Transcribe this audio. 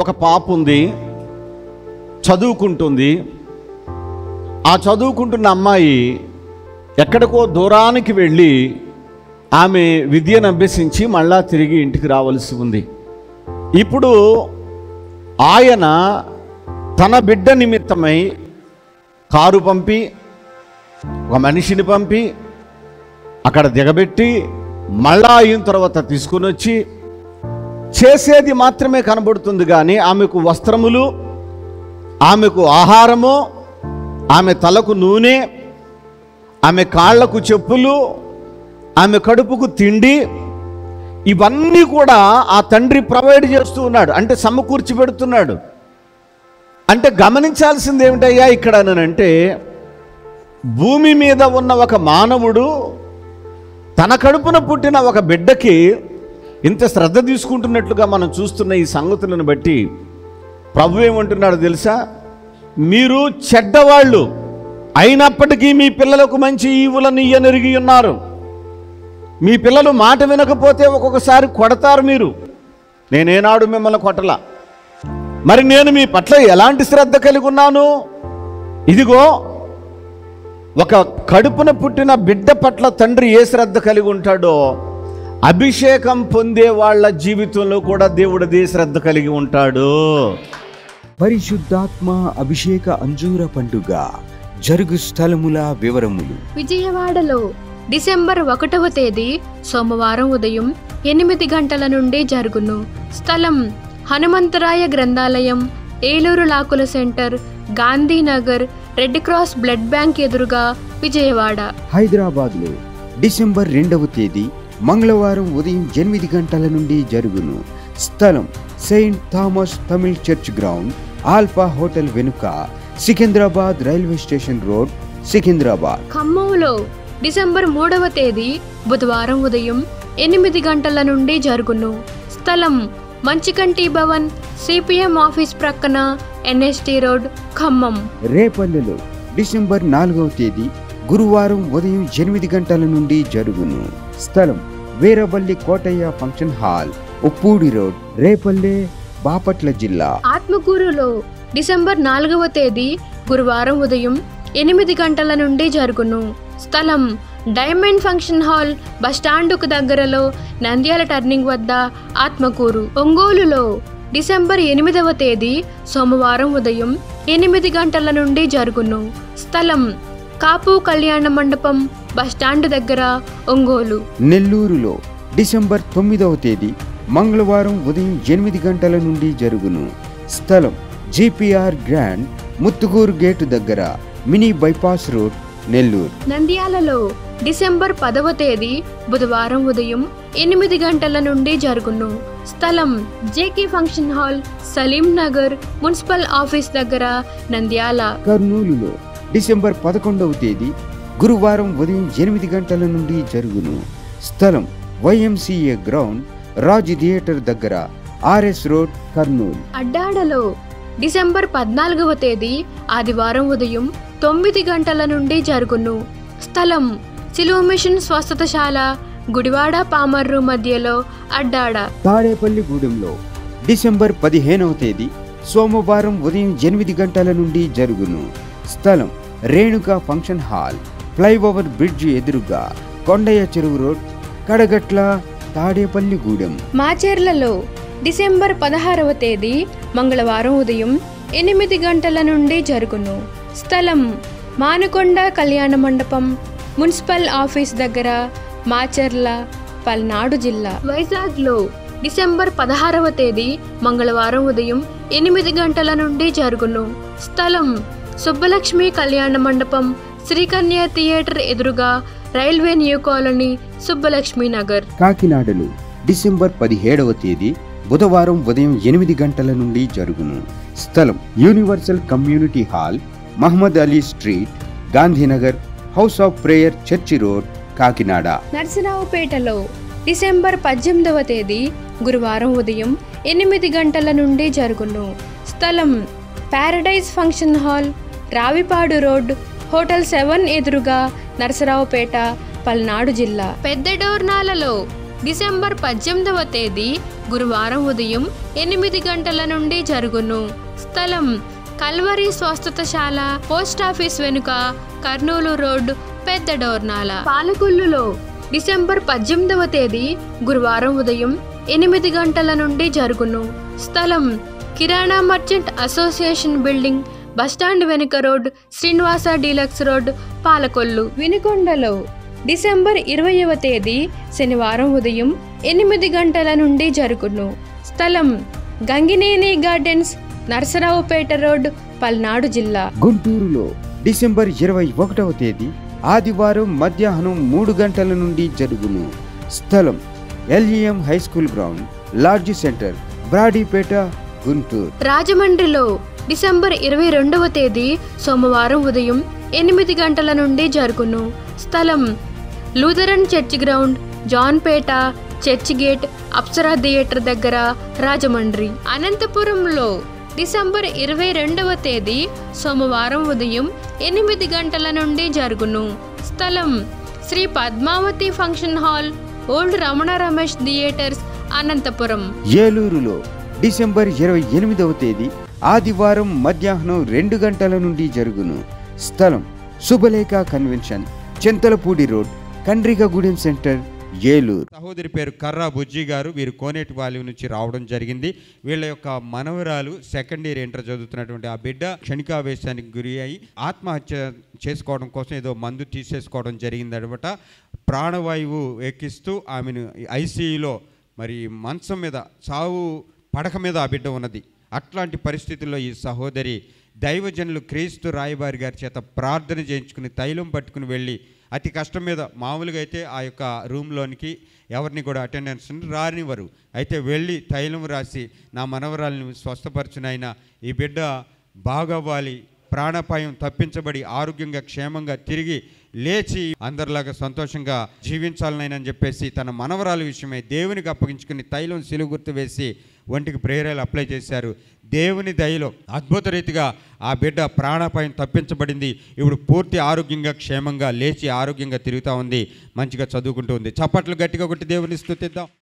ఒక పాప ఉంది, చదువుకుంటుంది. ఆ చదువుకుంటున్న అమ్మాయి ఎక్కడికో దూరానికి వెళ్ళి ఆమె విద్యను అభ్యసించి మళ్ళా తిరిగి ఇంటికి రావాల్సి ఉంది. ఇప్పుడు ఆయన తన బిడ్డ నిమిత్తమై కారు పంపి, ఒక మనిషిని పంపి అక్కడ దిగబెట్టి మళ్ళా అయిన తర్వాత తీసుకుని వచ్చి చేసేది మాత్రమే కనబడుతుంది. కానీ ఆమెకు వస్త్రములు, ఆమెకు ఆహారము, ఆమె తలకు నూనె, ఆమె కాళ్లకు చెప్పులు, ఆమె కడుపుకు తిండి, ఇవన్నీ కూడా ఆ తండ్రి ప్రొవైడ్ చేస్తూ ఉన్నాడు, అంటే సమకూర్చి పెడుతున్నాడు. అంటే గమనించాల్సింది ఏమిటయ్యా ఇక్కడ అంటే, భూమి మీద ఉన్న ఒక మానవుడు తన కడుపున పుట్టిన ఒక బిడ్డకి ఇంత శ్రద్ధ తీసుకుంటున్నట్లుగా మనం చూస్తున్న ఈ సంగతులను బట్టి ప్రభు ఏమంటున్నాడు తెలుసా? మీరు చెడ్డవాళ్ళు అయినప్పటికీ మీ పిల్లలకు మంచి ఈవులను ఇయ్యనెరిగి ఉన్నారు. మీ పిల్లలు మాట వినకపోతే ఒక్కొక్కసారి కొడతారు మీరు. నేనేనాడు మిమ్మల్ని కొట్టలా. మరి నేను మీ పట్ల ఎలాంటి శ్రద్ధ కలిగి ఉన్నాను? ఇదిగో, ఒక కడుపున పుట్టిన బిడ్డ పట్ల తండ్రి ఏ శ్రద్ధ కలిగి ఉంటాడో, అభిషేకం పొందే వాళ్ళ జీవితంలో కూడా దేవుడు అదే శ్రద్ధ కలిగి ఉంటాడు. పరిశుద్ధాత్మ అభిషేక అంజూర పండుగ జరుగు స్థలముల వివరములు. విజయవాడలో డిసెంబర్ 1వ తేదీ సోమవారం ఉదయం 8 గంటల నుండి జరుగును. స్థలం హనుమంతరాయ గ్రంథాలయం, ఏలూరు లాకుల centre, Gandhinagar, red cross blood bank ఎదురుగా, విజయవాడ. హైదరాబాద్లో డిసెంబర్ 2వ తేదీ మంగళవారం ఉదయం 8 గంటల నుండి జరుగును. స్థలం saint Thomas Tamil church ground, alpha hotel వెనుక, Secunderabad railway station road, Secunderabad. ఖమ్మంలో డిసెంబర్ 3వ తేదీ బుధవారం ఉదయం 8 గంటల నుండి జరుగును. స్థలం మంచికంటి భవన్, సిపిఎం ఆఫీస్ ప్రక్కన, ఎన్ఎస్టీ రోడ్, ఖమ్మం. రేపల్లెలో డిసెంబర్ 4వ తేదీ గురువారం ఉదయం 8 గంటల నుండి జరుగును. స్థలం Veeravalli Kotaiah function hall, Uppudi road, Repalle, Bapatla జిల్లా. ఆత్మకూరులో డిసెంబర్ 4వ తేదీ గురువారం ఉదయం 8 గంటల నుండి జరుగును. స్థలం డైమండ్ ఫంక్షన్ హాల్, బస్టాండుకు దగ్గరలో, నంద్యాల టర్నింగ్ వద్ద, ఆత్మకూరు. ఒంగోలులో డిసెంబర్ 8వ తేదీ సోమవారం ఉదయం 8 గంటల నుండి జరుగును. స్థలం కాపు కళ్యాణ మండపం, బస్టాండ్ దగ్గర, ఒంగోలు. నెల్లూరులో డిసెంబర్ 9వ తేదీ మంగళవారం ఉదయం 8 గంటల నుండి జరుగును. స్థలం జిపిఆర్ గ్రాండ్, ముత్తుగూరు గేటు దగ్గర, మినీ బైపాస్ రోడ్, నెల్లూరు. నంద్యాలలో డిసెంబర్ 10వ తేదీ బుధవారం ఉదయం 8 గంటల నుండి జరుగును. స్థలం JK function hall, Salim Nagar, municipal office దగ్గర, నంద్యాల. కర్నూలులో డిసెంబర్ 11వ తేదీ గురువారం ఉదయం 8 గంటల నుండి జరుగును. స్థలం వైఎంసీఏ గ్రౌండ్, రాజ్ థియేటర్ దగ్గర, ఆర్ఎస్ రోడ్, కర్నూలు. అడ్డాడలో డిసెంబర్ 14వ తేదీ ఆదివారం ఉదయం 9 గంటల నుండి జరుగును. స్థలం సిలువ మిషన్ స్వస్థతశాల, గుడివాడ పామర్రు మధ్యలో, అడ్డాడ. తాడేపల్లిగూడెంలో డిసెంబర్ 15వ తేదీ సోమవారం ఉదయం 8 గంటల నుండి జరుగును. స్థలం Renuka function hall, flyover bridge ఎదురుగా, కొండయ్య చెరువు రోడ్, కడగట్ల, తాడేపల్లిగూడెం. మాచెర్లలో డిసెంబర్ 16వ తేదీ మంగళవారం ఉదయం 8 గంటల నుండి జరుగును. స్థలం మానుకొండ కళ్యాణ మండపం, మున్సిపల్ ఆఫీస్ దగ్గర, మాచెర్ల, పల్నాడు జిల్లా. వైజాగ్లో డిసెంబర్ 16వ తేదీ మంగళవారం ఉదయం 8 గంటల నుండి జరుగును. స్థలం సుబ్బలక్ష్మి కళ్యాణ మండపం, శ్రీకన్య థియేటర్ ఎదురుగా, railway new colony, Subbalakshmi Nagar. కాకినాడలో డిసెంబర్ 17వ తేదీ బుధవారం ఉదయం 8 గంటల నుండి జరుగును. స్థలం universal community hall, Mohammed Ali street, Gandhinagar, house of prayer church road, Kakinada. నర్సరావుపేటలో డిసెంబర్ 18వ తేదీ గురువారం ఉదయం 8 గంటల నుండి జరుగును. స్థలం paradise function hall, Ravipadu road, hotel 7 ఎదురుగా, నర్సరావుపేట, పల్నాడు జిల్లా. పెద్దడోర్నాలలో డిసెంబర్ 18వ తేదీ గురువారం ఉదయం 8 గంటల నుండి జరుగును. స్థలం కల్వరి స్వస్థతశాల, పోస్టాఫీస్ వెనుక, కర్నూలు రోడ్, పెద్ద డోర్నాల. పాలకొల్లులో డిసెంబర్ 18వ తేదీ గురువారం ఉదయం 8 గంటల నుండి జరుగును. స్థలం kirana merchant association building, bus stand వెనుక road, Srinivasa deluxe road, Palakollu. వినుకొండలో డిసెంబర్ 20వ తేదీ శనివారం ఉదయం 8 గంటల నుండి జరుగును. స్థలం గంగినేని గార్డెన్స్, నరసరావుపేట రోడ్, పల్నాడు జిల్లా. గుంటూరులో డిసెంబర్ 21వ తేదీ ఆదివారం మధ్యాహ్నం 3 గంటల నుండి జరుగును. స్థలం LEM high school ground, large centre, Brodipet, Guntur. రాజమండ్రిలో డిసెంబర్ 22వ తేదీ సోమవారం ఉదయం 8 గంటల నుండి జరుగును. స్థలం Lutheran church ground, Janpeta, church gate, Apsara theatre దగ్గర, రాజమండ్రి. అనంతపురంలో డిసెంబర్ 22వ తేదీ సోమవారం ఉదయం 8 గంటల నుండి జరుగును. స్థలం Sri Padmavathi function hall, old Ramana Ramesh theatres, Anantapur. ఏలూరులో డిసెంబర్ 28వ తేదీ ఆదివారం మధ్యాహ్నం 2 గంటల నుండి జరుగును. స్థలం Subhalekha convention, Chintalapudi road, Kandrikagudem centre, Eluru. సహోదరి పేరు కర్రా బుజ్జి గారు. వీరు కోనేటి వాల్యూ నుంచి రావడం జరిగింది. వీళ్ళ యొక్క మనవరాలు సెకండ్ ఇయర్ ఇంటర్ చదువుతున్నటువంటి ఆ బిడ్డ క్షణికావేశానికి గురి అయి ఆత్మహత్య చేసుకోవడం కోసం ఏదో మందు తీసేసుకోవడం జరిగింది అనమాట. ప్రాణవాయువు ఎక్కిస్తూ ఆమెను ఐసీయూలో మరి మంచం మీద, చావు పడక మీద ఆ బిడ్డ ఉన్నది. అట్లాంటి పరిస్థితుల్లో ఈ సహోదరి దైవజనులు క్రీస్తు రాయబారి గారి చేత ప్రార్థన చేయించుకుని తైలం పట్టుకుని వెళ్ళి, అతి కష్టం మీద, మామూలుగా అయితే ఆ యొక్క రూమ్లోనికి ఎవరిని కూడా అటెండెన్స్ రానివ్వరు, అయితే వెళ్ళి తైలం రాసి నా మనవరాలను స్వస్థపరచునైనా ఈ బిడ్డ బాగవ్వాలి, ప్రాణాపాయం తప్పించబడి ఆరోగ్యంగా క్షేమంగా తిరిగి లేచి అందరిలాగా సంతోషంగా జీవించాలనని చెప్పేసి తన మనవరాల విషయమై దేవునికి అప్పగించుకుని తైలం సిలువ గుర్తు వేసి ఒంటికి ప్రేయర్లు అప్లై చేశారు. దేవుని దయలో అద్భుత రీతిగా ఆ బిడ్డ ప్రాణాపాయం తప్పించబడింది. ఇప్పుడు పూర్తి ఆరోగ్యంగా క్షేమంగా లేచి ఆరోగ్యంగా తిరుగుతూ ఉంది, మంచిగా చదువుకుంటూ ఉంది. చప్పట్లు గట్టిగా కొట్టి దేవుని స్తుతిద్దాం.